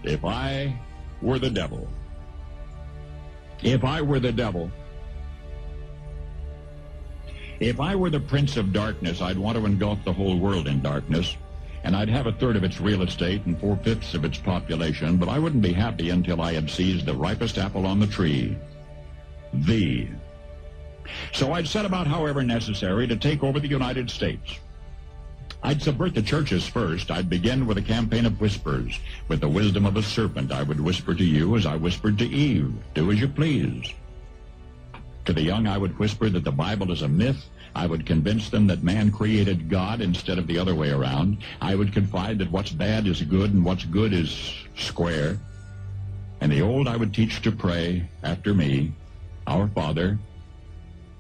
If I were the devil. If I were the devil. If I were the prince of darkness, I'd want to engulf the whole world in darkness, and I'd have a third of its real estate and 4/5 of its population, but I wouldn't be happy until I had seized the ripest apple on the tree. So I'd set about, however necessary, to take over the United States. I'd subvert the churches first. I'd begin with a campaign of whispers. With the wisdom of a serpent, I would whisper to you as I whispered to Eve, do as you please. To the young, I would whisper that the Bible is a myth. I would convince them that man created God instead of the other way around. I would confide that what's bad is good and what's good is square. And the old I would teach to pray after me, Our Father,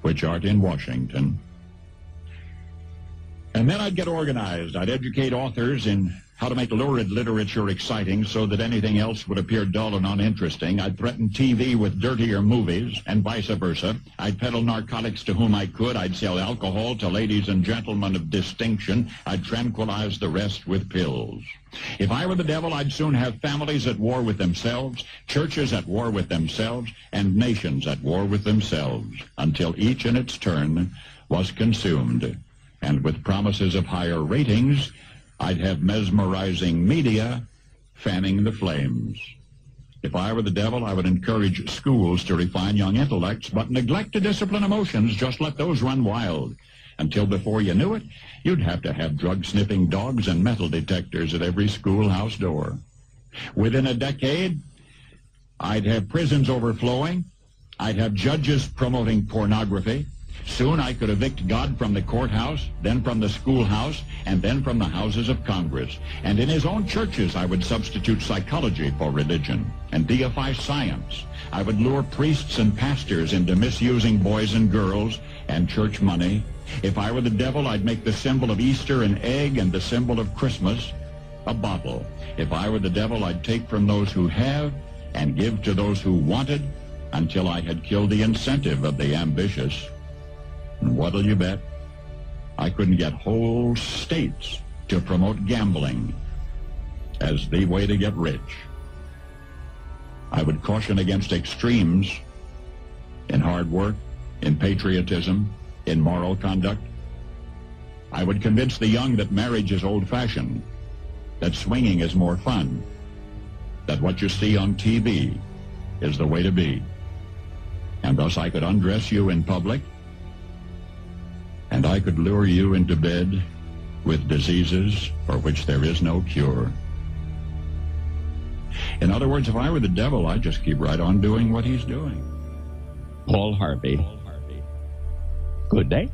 which art in Washington. And then I'd get organized. I'd educate authors in how to make lurid literature exciting so that anything else would appear dull and uninteresting. I'd threaten TV with dirtier movies and vice versa. I'd peddle narcotics to whom I could. I'd sell alcohol to ladies and gentlemen of distinction. I'd tranquilize the rest with pills. If I were the devil, I'd soon have families at war with themselves, churches at war with themselves, and nations at war with themselves, until each in its turn was consumed. And with promises of higher ratings, I'd have mesmerizing media fanning the flames. If I were the devil, I would encourage schools to refine young intellects, but neglect to discipline emotions. Just let those run wild. Until before you knew it, you'd have to have drug-sniffing dogs and metal detectors at every schoolhouse door. Within a decade, I'd have prisons overflowing. I'd have judges promoting pornography. Soon I could evict God from the courthouse, then from the schoolhouse, and then from the houses of Congress. And in his own churches, I would substitute psychology for religion and deify science. I would lure priests and pastors into misusing boys and girls and church money. If I were the devil, I'd make the symbol of Easter an egg and the symbol of Christmas a bottle. If I were the devil, I'd take from those who have and give to those who wanted until I had killed the incentive of the ambitious. And what'll you bet? I couldn't get whole states to promote gambling as the way to get rich. I would caution against extremes in hard work, in patriotism, in moral conduct. I would convince the young that marriage is old-fashioned, that swinging is more fun, that what you see on TV is the way to be. And thus I could undress you in public, and I could lure you into bed with diseases for which there is no cure. In other words, if I were the devil, I'd just keep right on doing what he's doing. Paul Harvey. Good day.